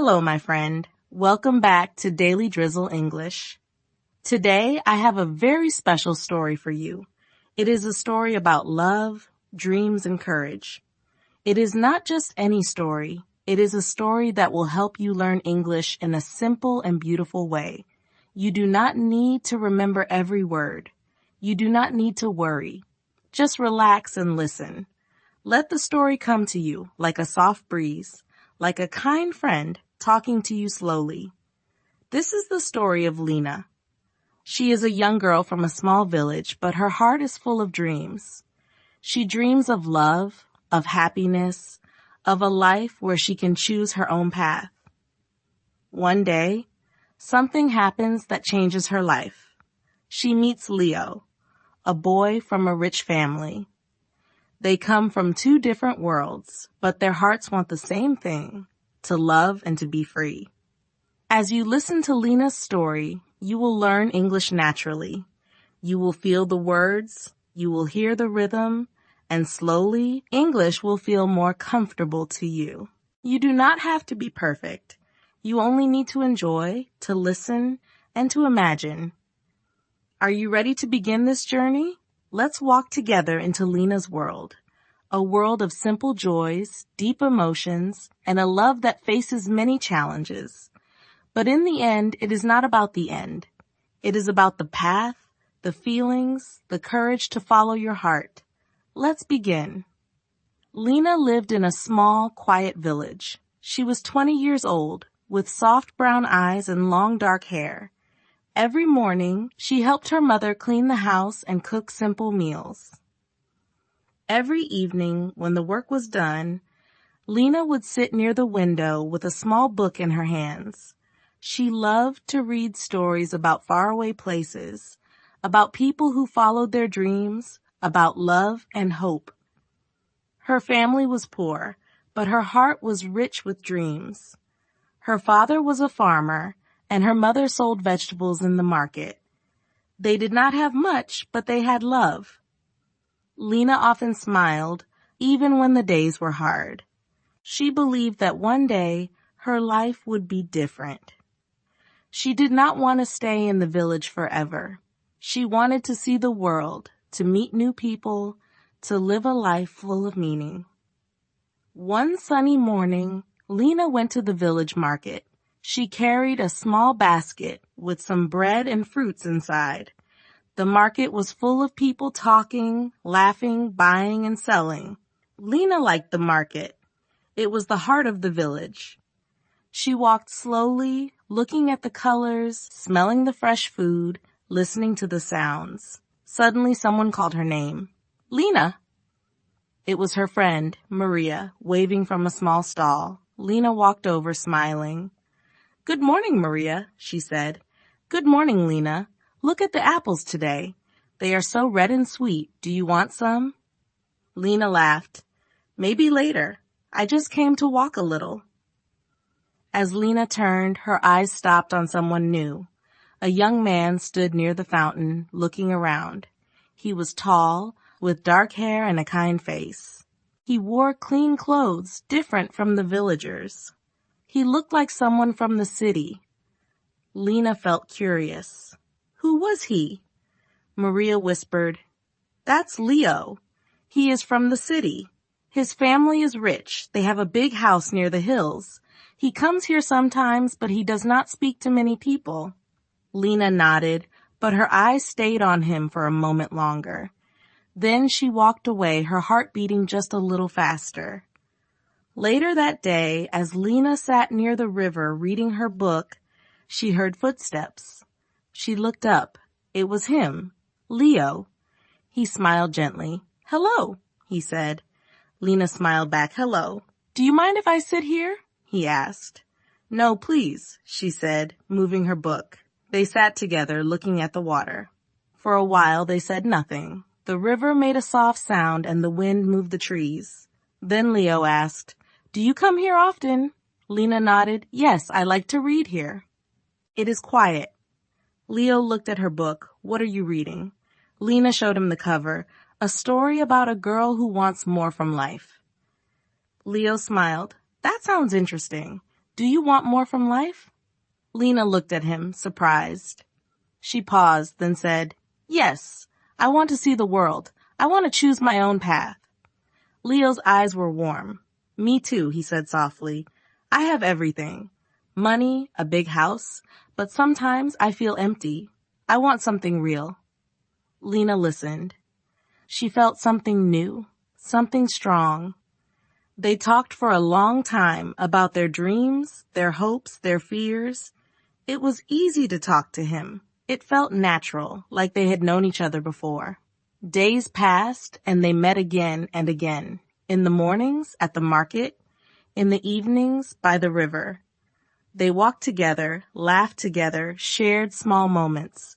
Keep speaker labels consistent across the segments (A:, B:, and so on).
A: Hello, my friend. Welcome back to Daily Drizzle English. Today, I have a very special story for you. It is a story about love, dreams, and courage. It is not just any story. It is a story that will help you learn English in a simple and beautiful way. You do not need to remember every word. You do not need to worry. Just relax and listen. Let the story come to you like a soft breeze, like a kind friend talking to you slowly. This is the story of Lena. She is a young girl from a small village, but her heart is full of dreams. She dreams of love, of happiness, of a life where she can choose her own path. One day, something happens that changes her life. She meets Leo, a boy from a rich family. They come from two different worlds, but their hearts want the same thing, to love and to be free. As you listen to Lena's story, you will learn English naturally. You will feel the words, you will hear the rhythm, and slowly, English will feel more comfortable to you. You do not have to be perfect. You only need to enjoy, to listen, and to imagine. Are you ready to begin this journey? Let's walk together into Lena's world, a world of simple joys, deep emotions, and a love that faces many challenges. But in the end, it is not about the end. It is about the path, the feelings, the courage to follow your heart. Let's begin. Lena lived in a small, quiet village. She was 20 years old, with soft brown eyes and long dark hair. Every morning, she helped her mother clean the house and cook simple meals. Every evening, when the work was done, Lena would sit near the window with a small book in her hands. She loved to read stories about faraway places, about people who followed their dreams, about love and hope. Her family was poor, but her heart was rich with dreams. Her father was a farmer, and her mother sold vegetables in the market. They did not have much, but they had love. Lena often smiled, even when the days were hard. She believed that one day her life would be different. She did not want to stay in the village forever. She wanted to see the world, to meet new people, to live a life full of meaning. One sunny morning, Lena went to the village market. She carried a small basket with some bread and fruits inside. The market was full of people talking, laughing, buying, and selling. Lena liked the market. It was the heart of the village. She walked slowly, looking at the colors, smelling the fresh food, listening to the sounds. Suddenly, someone called her name. Lena! It was her friend, Maria, waving from a small stall. Lena walked over, smiling. "Good morning, Maria," she said. "Good morning, Lena. Look at the apples today. They are so red and sweet. Do you want some?" Lena laughed. "Maybe later. I just came to walk a little." As Lena turned, her eyes stopped on someone new. A young man stood near the fountain, looking around. He was tall, with dark hair and a kind face. He wore clean clothes, different from the villagers. He looked like someone from the city. Lena felt curious. Who was he? Maria whispered, "That's Leo. He is from the city. His family is rich. They have a big house near the hills. He comes here sometimes, but he does not speak to many people." Lena nodded, but her eyes stayed on him for a moment longer. Then she walked away, her heart beating just a little faster. Later that day, as Lena sat near the river reading her book, she heard footsteps. She looked up. It was him, Leo. He smiled gently. "Hello," he said. Lena smiled back. "Hello. Do you mind if I sit here?" he asked. "No, please," she said, moving her book. They sat together, looking at the water. For a while, they said nothing. The river made a soft sound and the wind moved the trees. Then Leo asked, "Do you come here often?" Lena nodded. "Yes, I like to read here." "It is quiet." Leo looked at her book. "What are you reading?" Lena showed him the cover, a story about a girl who wants more from life. Leo smiled. "That sounds interesting. Do you want more from life? Lena looked at him, surprised. She paused, then said, Yes, I want to see the world. I want to choose my own path. Leo's eyes were warm. Me too, he said softly. I have everything. Money, a big house, but sometimes I feel empty. I want something real. Lena listened. She felt something new, something strong. They talked for a long time about their dreams, their hopes, their fears. It was easy to talk to him. It felt natural, like they had known each other before. Days passed, and they met again and again. In the mornings, at the market. In the evenings, by the river. They walked together, laughed together, shared small moments.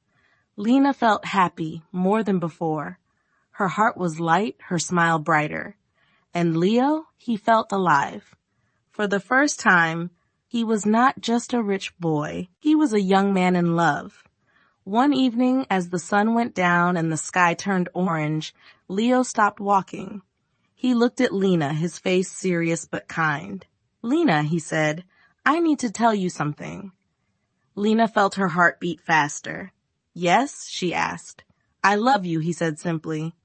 A: Lena felt happy more than before. Her heart was light, her smile brighter. And Leo, he felt alive. For the first time, he was not just a rich boy. He was a young man in love. One evening, as the sun went down and the sky turned orange, Leo stopped walking. He looked at Lena, his face serious but kind. Lena, he said, I need to tell you something. Lena felt her heart beat faster. Yes, she asked. I love you, he said simply.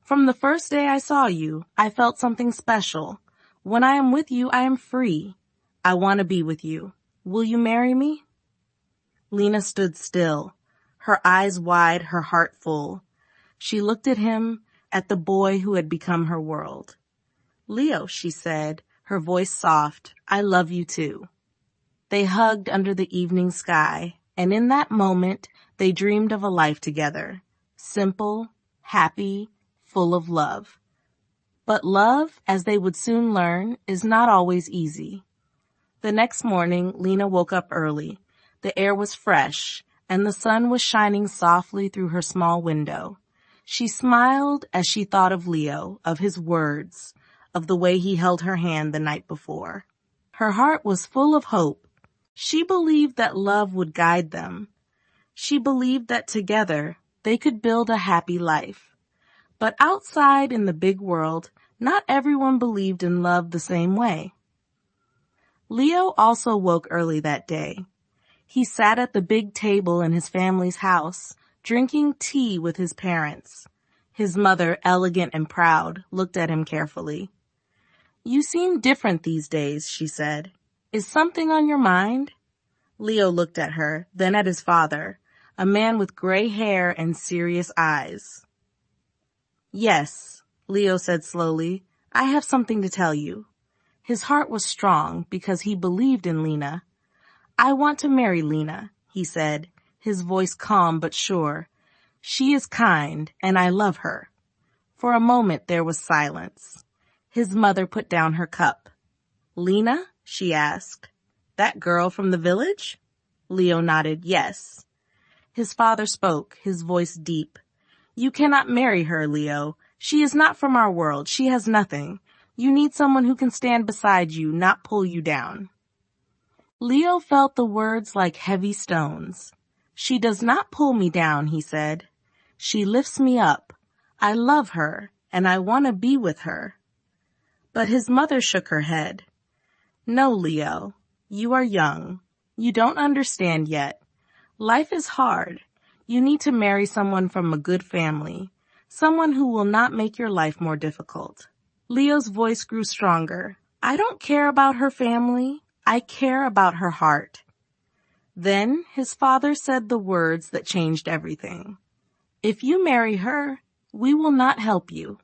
A: From the first day I saw you, I felt something special. When I am with you, I am free. I want to be with you. Will you marry me? Lena stood still, her eyes wide, her heart full. She looked at him, at the boy who had become her world. Leo, she said, her voice soft, I love you too. They hugged under the evening sky, and in that moment, they dreamed of a life together. Simple, happy, full of love. But love, as they would soon learn, is not always easy. The next morning, Lena woke up early. The air was fresh, and the sun was shining softly through her small window. She smiled as she thought of Leo, of his words, of the way he held her hand the night before. Her heart was full of hope. She believed that love would guide them. She believed that together they could build a happy life. But outside in the big world, not everyone believed in love the same way. Leo also woke early that day. He sat at the big table in his family's house, drinking tea with his parents. His mother, elegant and proud, looked at him carefully. You seem different these days, she said. Is something on your mind? Leo looked at her, then at his father, a man with gray hair and serious eyes. Yes, Leo said slowly, I have something to tell you. His heart was strong because he believed in Lena. I want to marry Lena, he said, his voice calm but sure. She is kind, and I love her. For a moment there was silence. His mother put down her cup. Lena? She asked. That girl from the village? Leo nodded yes. His father spoke, his voice deep. You cannot marry her, Leo. She is not from our world. She has nothing. You need someone who can stand beside you, not pull you down. Leo felt the words like heavy stones. She does not pull me down, he said. She lifts me up. I love her, and I want to be with her. But his mother shook her head. No, Leo, you are young. You don't understand yet. Life is hard. You need to marry someone from a good family, someone who will not make your life more difficult. Leo's voice grew stronger. I don't care about her family. I care about her heart. Then his father said the words that changed everything. If you marry her, we will not help you.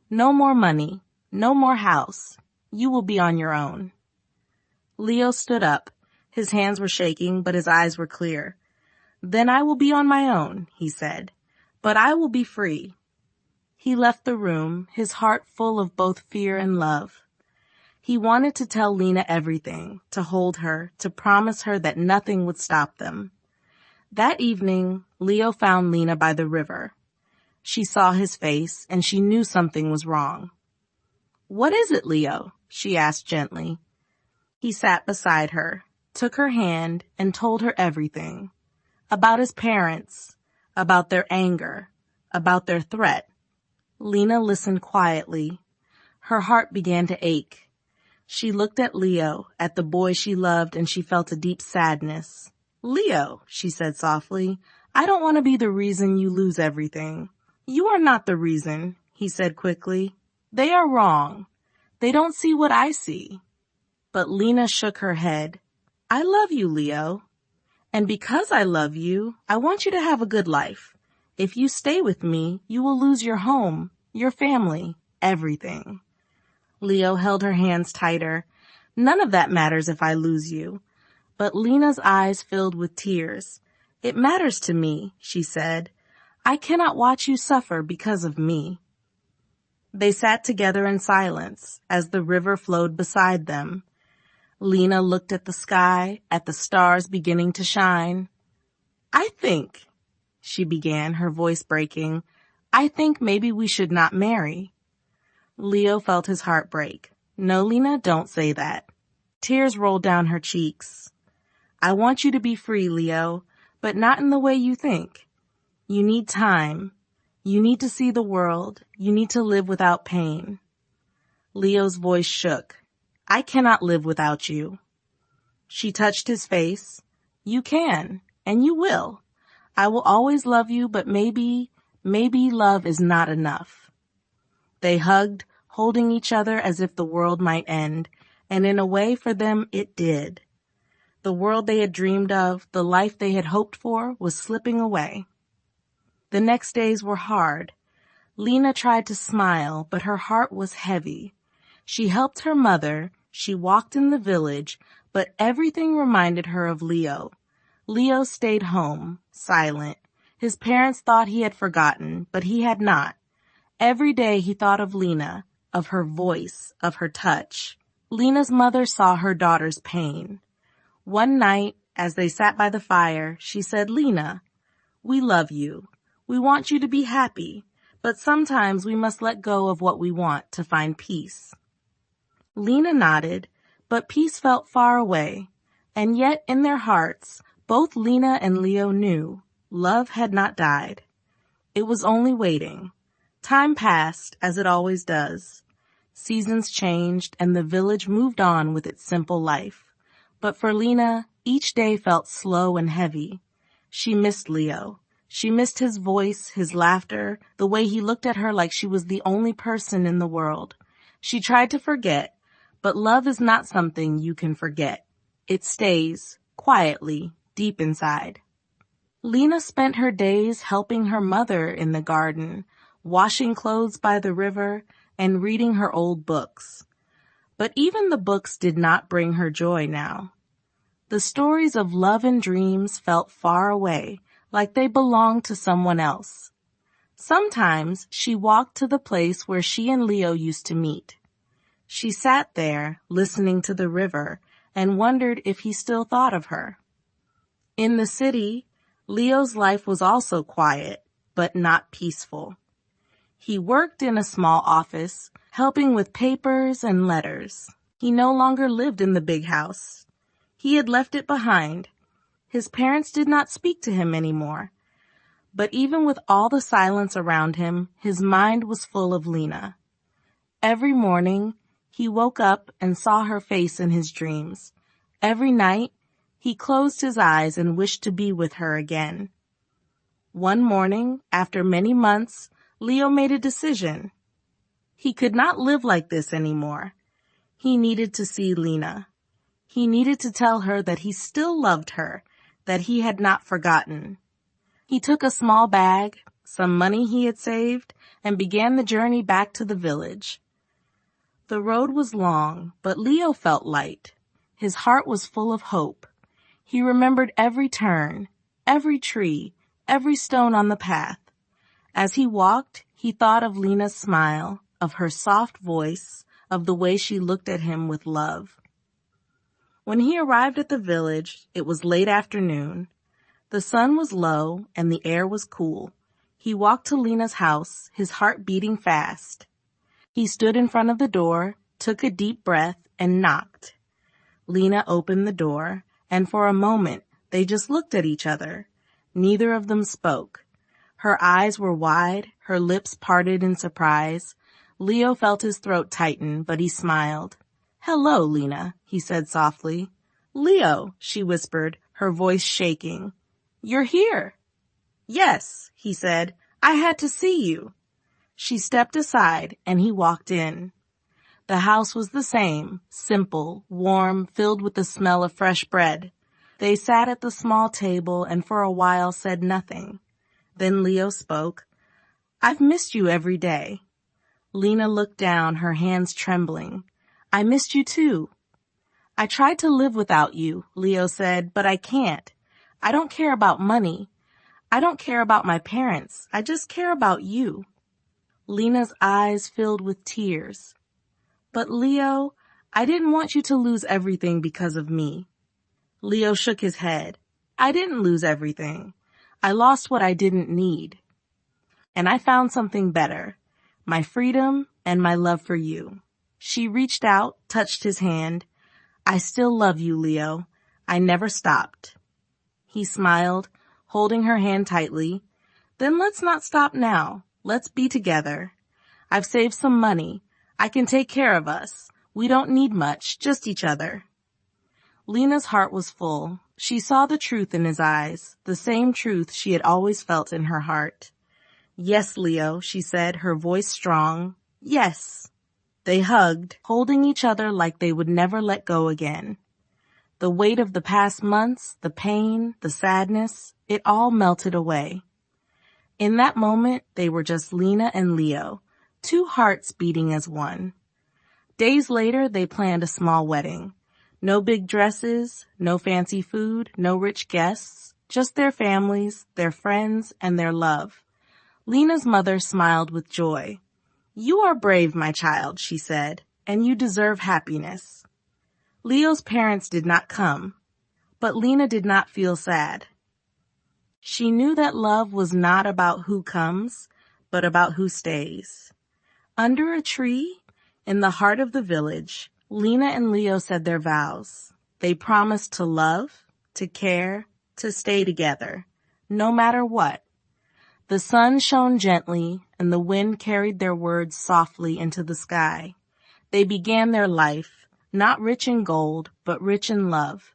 A: No more money, no more house. You will be on your own. Leo stood up. His hands were shaking, but his eyes were clear. Then I will be on my own, he said, but I will be free. He left the room, his heart full of both fear and love. He wanted to tell Lena everything, to hold her, to promise her that nothing would stop them. That evening, Leo found Lena by the river. She saw his face, and she knew something was wrong. What is it, Leo? She asked gently. He sat beside her, took her hand, and told her everything. About his parents, about their anger, about their threat. Lena listened quietly. Her heart began to ache. She looked at Leo, at the boy she loved, and she felt a deep sadness. "Leo," she said softly, "I don't want to be the reason you lose everything." "You are not the reason," he said quickly. "They are wrong. They don't see what I see." But Lena shook her head. "I love you, Leo. And because I love you, I want you to have a good life. If you stay with me, you will lose your home, your family, everything." Leo held her hands tighter. "None of that matters if I lose you." But Lena's eyes filled with tears. "It matters to me," she said. "I cannot watch you suffer because of me." They sat together in silence as the river flowed beside them. Lena looked at the sky, at the stars beginning to shine. "I think," she began, her voice breaking, "I think maybe we should not marry." Leo felt his heart break. "No, Lena, don't say that." Tears rolled down her cheeks. "I want you to be free, Leo, but not in the way you think. You need time. You need to see the world. You need to live without pain." Leo's voice shook. "I cannot live without you." She touched his face. "You can, and you will. I will always love you, but maybe love is not enough." They hugged, holding each other as if the world might end, and in a way for them it did. The world they had dreamed of, the life they had hoped for, was slipping away. The next days were hard. Lena tried to smile, but her heart was heavy. She helped her mother, she walked in the village, but everything reminded her of Leo. Leo stayed home, silent. His parents thought he had forgotten, but he had not. Every day he thought of Lena, of her voice, of her touch. Lena's mother saw her daughter's pain. One night, as they sat by the fire, she said, "Lena, we love you. We want you to be happy, but sometimes we must let go of what we want to find peace." Lena nodded, but peace felt far away, and yet in their hearts, both Lena and Leo knew love had not died. It was only waiting. Time passed, as it always does. Seasons changed, and the village moved on with its simple life. But for Lena, each day felt slow and heavy. She missed Leo. She missed his voice, his laughter, the way he looked at her like she was the only person in the world. She tried to forget, but love is not something you can forget. It stays, quietly, deep inside. Lena spent her days helping her mother in the garden, washing clothes by the river, and reading her old books. But even the books did not bring her joy now. The stories of love and dreams felt far away, like they belonged to someone else. Sometimes she walked to the place where she and Leo used to meet. She sat there, listening to the river, and wondered if he still thought of her. In the city, Leo's life was also quiet, but not peaceful. He worked in a small office, helping with papers and letters. He no longer lived in the big house. He had left it behind. His parents did not speak to him anymore. But even with all the silence around him, his mind was full of Lena. Every morning, he woke up and saw her face in his dreams. Every night, he closed his eyes and wished to be with her again. One morning, after many months, Leo made a decision. He could not live like this anymore. He needed to see Lena. He needed to tell her that he still loved her, that he had not forgotten. He took a small bag, some money he had saved, and began the journey back to the village. The road was long, but Leo felt light. His heart was full of hope. He remembered every turn, every tree, every stone on the path. As he walked, he thought of Lena's smile, of her soft voice, of the way she looked at him with love. When he arrived at the village, it was late afternoon. The sun was low and the air was cool. He walked to Lena's house, his heart beating fast. He stood in front of the door, took a deep breath, and knocked. Lena opened the door, and for a moment, they just looked at each other. Neither of them spoke. Her eyes were wide, her lips parted in surprise. Leo felt his throat tighten, but he smiled. "Hello, Lena," he said softly. "Leo," she whispered, her voice shaking. "You're here." "Yes," he said. "I had to see you." She stepped aside and he walked in. The house was the same, simple, warm, filled with the smell of fresh bread. They sat at the small table and for a while said nothing. Then Leo spoke. "I've missed you every day." Lena looked down, her hands trembling. "I missed you too." "I tried to live without you," Leo said, "but I can't. I don't care about money. I don't care about my parents. I just care about you." Lena's eyes filled with tears. "But Leo, I didn't want you to lose everything because of me." Leo shook his head. "I didn't lose everything. I lost what I didn't need. And I found something better, my freedom and my love for you." She reached out, touched his hand. "I still love you, Leo. I never stopped." He smiled, holding her hand tightly. "Then let's not stop now. Let's be together. I've saved some money. I can take care of us. We don't need much, just each other." Lena's heart was full. She saw the truth in his eyes, the same truth she had always felt in her heart. "Yes, Leo," she said, her voice strong. "Yes." They hugged, holding each other like they would never let go again. The weight of the past months, the pain, the sadness, it all melted away. In that moment, they were just Lena and Leo, two hearts beating as one. Days later, they planned a small wedding. No big dresses, no fancy food, no rich guests, just their families, their friends, and their love. Lena's mother smiled with joy. "You are brave, my child," she said, "and you deserve happiness." Leo's parents did not come, but Lena did not feel sad. She knew that love was not about who comes, but about who stays. Under a tree, in the heart of the village, Lena and Leo said their vows. They promised to love, to care, to stay together, no matter what. The sun shone gently, and the wind carried their words softly into the sky. They began their life, not rich in gold, but rich in love.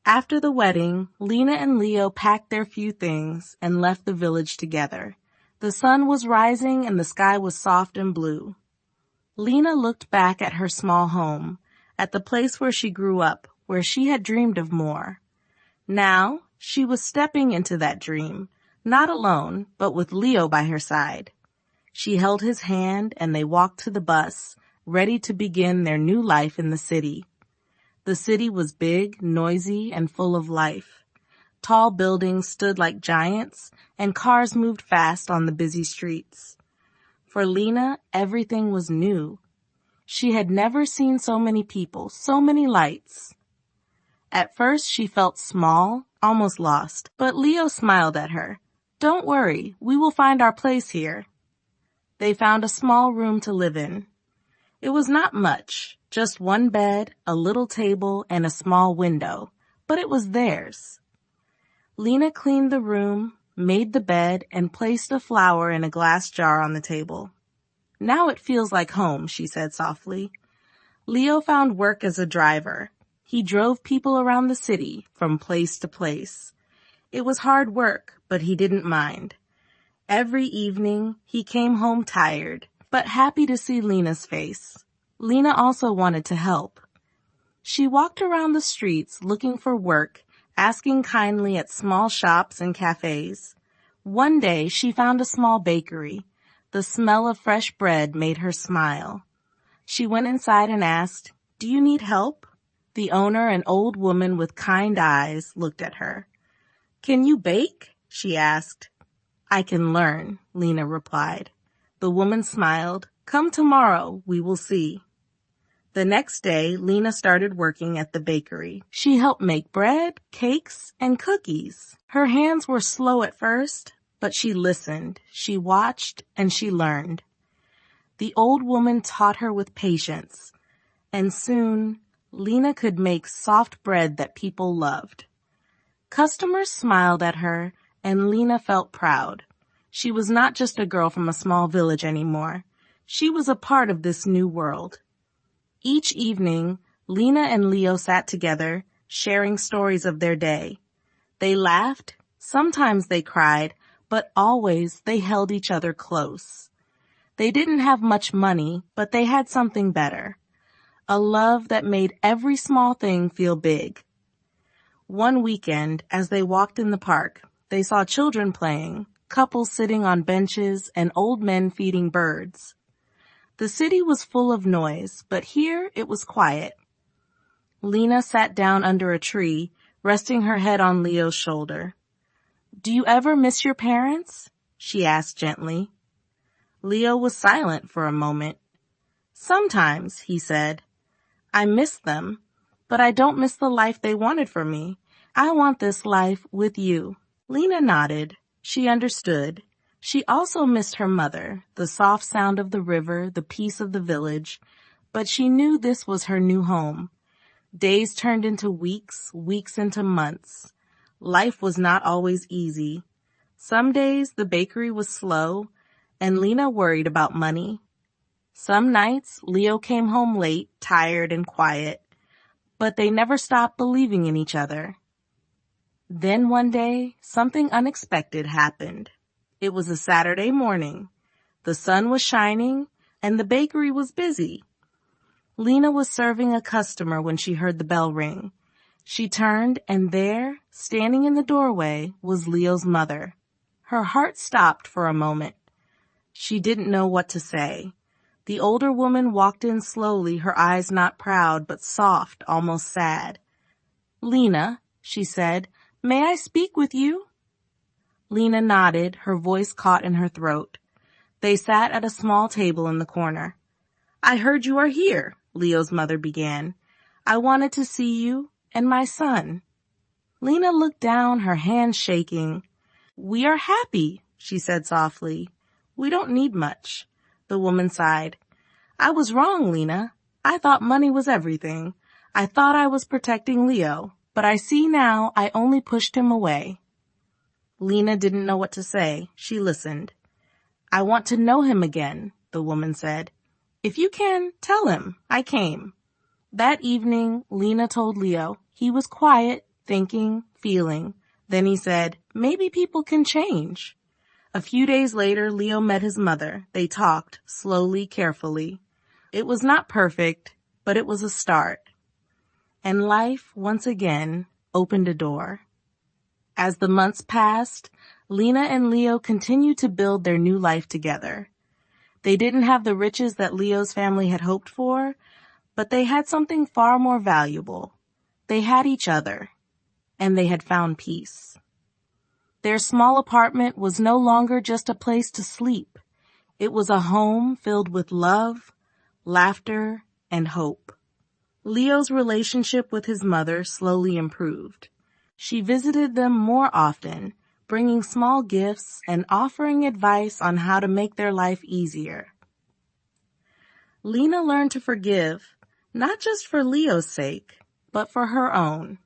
A: After the wedding, Lena and Leo packed their few things and left the village together. The sun was rising and the sky was soft and blue. Lena looked back at her small home, at the place where she grew up, where she had dreamed of more. Now, she was stepping into that dream, not alone, but with Leo by her side. She held his hand and they walked to the bus, ready to begin their new life in the city. The city was big, noisy, and full of life. Tall buildings stood like giants, and cars moved fast on the busy streets. For Lena, everything was new. She had never seen so many people, so many lights. At first, she felt small, almost lost, but Leo smiled at her. "Don't worry, we will find our place here." They found a small room to live in. It was not much, just one bed, a little table, and a small window, but it was theirs. Lena cleaned the room, made the bed, and placed a flower in a glass jar on the table. "Now it feels like home," she said softly. Leo found work as a driver. He drove people around the city, from place to place. It was hard work, but he didn't mind. Every evening, he came home tired, but happy to see Lena's face. Lena also wanted to help. She walked around the streets looking for work, asking kindly at small shops and cafes. One day, she found a small bakery. The smell of fresh bread made her smile. She went inside and asked, "Do you need help?" The owner, an old woman with kind eyes, looked at her. "Can you bake?" she asked. "I can learn," Lena replied. The woman smiled. "Come tomorrow, we will see." The next day, Lena started working at the bakery. She helped make bread, cakes, and cookies. Her hands were slow at first, but she listened, she watched, and she learned. The old woman taught her with patience, and soon Lena could make soft bread that people loved. Customers smiled at her, and Lena felt proud. She was not just a girl from a small village anymore. She was a part of this new world. Each evening, Lena and Leo sat together, sharing stories of their day. They laughed, sometimes they cried, but always they held each other close. They didn't have much money, but they had something better. A love that made every small thing feel big. One weekend, as they walked in the park, they saw children playing, couples sitting on benches, and old men feeding birds. The city was full of noise, but here it was quiet. Lena sat down under a tree, resting her head on Leo's shoulder. "Do you ever miss your parents?" she asked gently. Leo was silent for a moment. "Sometimes," he said. "I miss them, but I don't miss the life they wanted for me. I want this life with you." Lena nodded. She understood. She also missed her mother, the soft sound of the river, the peace of the village, but she knew this was her new home. Days turned into weeks, weeks into months. Life was not always easy. Some days the bakery was slow, and Lena worried about money. Some nights Leo came home late, tired and quiet, but they never stopped believing in each other. Then one day, something unexpected happened. It was a Saturday morning. The sun was shining, and the bakery was busy. Lena was serving a customer when she heard the bell ring. She turned, and there, standing in the doorway, was Leo's mother. Her heart stopped for a moment. She didn't know what to say. The older woman walked in slowly, her eyes not proud, but soft, almost sad. "Lena," she said, "may I speak with you?" Lena nodded, her voice caught in her throat. They sat at a small table in the corner. "I heard you are here," Leo's mother began. "I wanted to see you and my son." Lena looked down, her hands shaking. "We are happy," she said softly. "We don't need much." The woman sighed. "I was wrong, Lena. I thought money was everything. I thought I was protecting Leo, but I see now I only pushed him away." Lena didn't know what to say. She listened. "I want to know him again," the woman said. "If you can, tell him I came." That evening, Lena told Leo. He was quiet, thinking, feeling. Then he said, "Maybe people can change." A few days later, Leo met his mother. They talked, slowly, carefully. It was not perfect, but it was a start. And life, once again, opened a door. As the months passed, Lena and Leo continued to build their new life together. They didn't have the riches that Leo's family had hoped for, but they had something far more valuable. They had each other, and they had found peace. Their small apartment was no longer just a place to sleep. It was a home filled with love, laughter, and hope. Leo's relationship with his mother slowly improved. She visited them more often, bringing small gifts and offering advice on how to make their life easier. Lena learned to forgive, not just for Leo's sake, but for her own.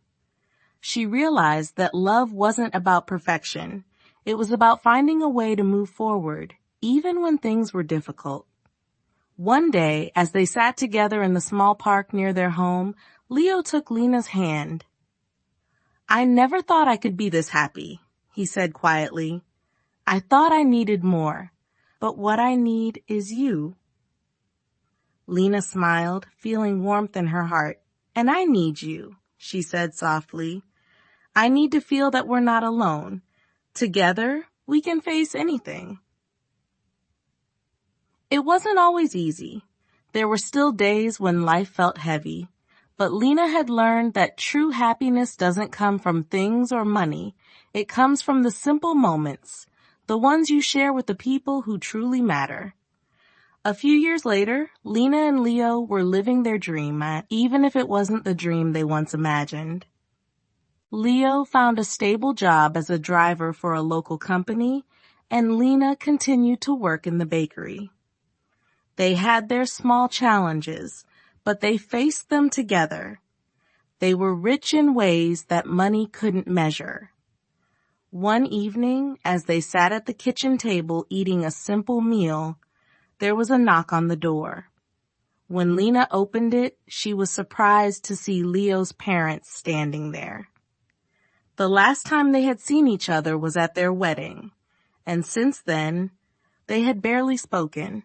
A: She realized that love wasn't about perfection. It was about finding a way to move forward, even when things were difficult. One day, as they sat together in the small park near their home, Leo took Lena's hand. "I never thought I could be this happy," he said quietly. "I thought I needed more, but what I need is you." Lena smiled, feeling warmth in her heart. "And I need you," she said softly. "I need to feel that we're not alone. Together, we can face anything." It wasn't always easy. There were still days when life felt heavy. But Lena had learned that true happiness doesn't come from things or money. It comes from the simple moments, the ones you share with the people who truly matter. A few years later, Lena and Leo were living their dream, even if it wasn't the dream they once imagined. Leo found a stable job as a driver for a local company, and Lena continued to work in the bakery. They had their small challenges, but they faced them together. They were rich in ways that money couldn't measure. One evening, as they sat at the kitchen table eating a simple meal, there was a knock on the door. When Lena opened it, she was surprised to see Leo's parents standing there. The last time they had seen each other was at their wedding, and since then, they had barely spoken.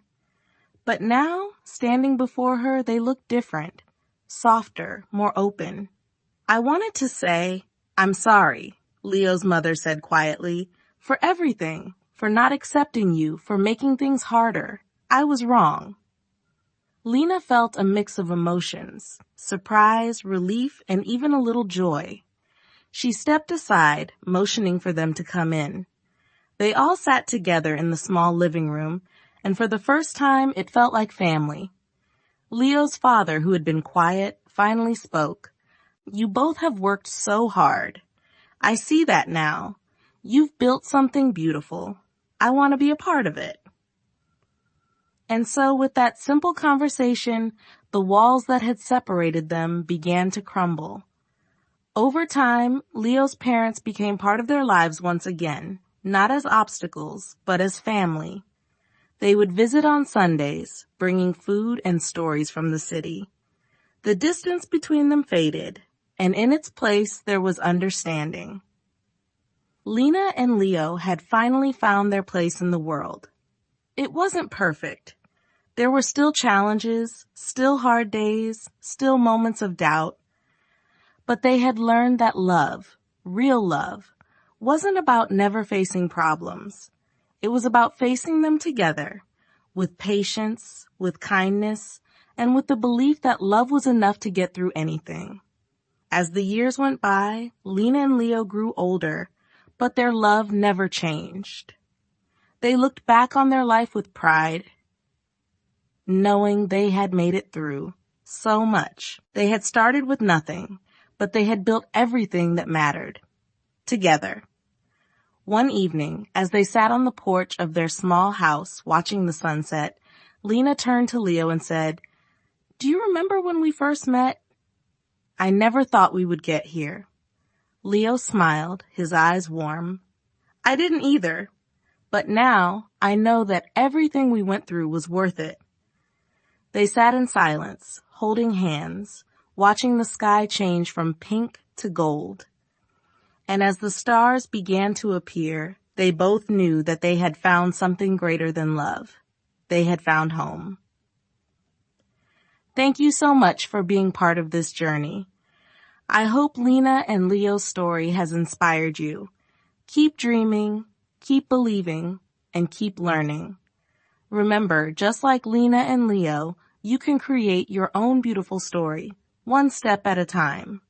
A: But now, standing before her, they looked different, softer, more open. "I wanted to say, I'm sorry," Leo's mother said quietly, "for everything, for not accepting you, for making things harder. I was wrong." Lena felt a mix of emotions, surprise, relief, and even a little joy. She stepped aside, motioning for them to come in. They all sat together in the small living room, and for the first time it felt like family. Leo's father, who had been quiet, finally spoke. "You both have worked so hard. I see that now. You've built something beautiful. I want to be a part of it." And so with that simple conversation, the walls that had separated them began to crumble. Over time, Leo's parents became part of their lives once again, not as obstacles, but as family. They would visit on Sundays, bringing food and stories from the city. The distance between them faded, and in its place there was understanding. Lena and Leo had finally found their place in the world. It wasn't perfect. There were still challenges, still hard days, still moments of doubt. But they had learned that love, real love, wasn't about never facing problems. It was about facing them together, with patience, with kindness, and with the belief that love was enough to get through anything. As the years went by, Lena and Leo grew older, but their love never changed. They looked back on their life with pride, knowing they had made it through so much. They had started with nothing, but they had built everything that mattered, together. One evening, as they sat on the porch of their small house watching the sunset, Lena turned to Leo and said, "Do you remember when we first met? I never thought we would get here." Leo smiled, his eyes warm. "I didn't either. But now I know that everything we went through was worth it." They sat in silence, holding hands, watching the sky change from pink to gold. And as the stars began to appear, they both knew that they had found something greater than love. They had found home. Thank you so much for being part of this journey. I hope Lena and Leo's story has inspired you. Keep dreaming, keep believing, and keep learning. Remember, just like Lena and Leo, you can create your own beautiful story, one step at a time.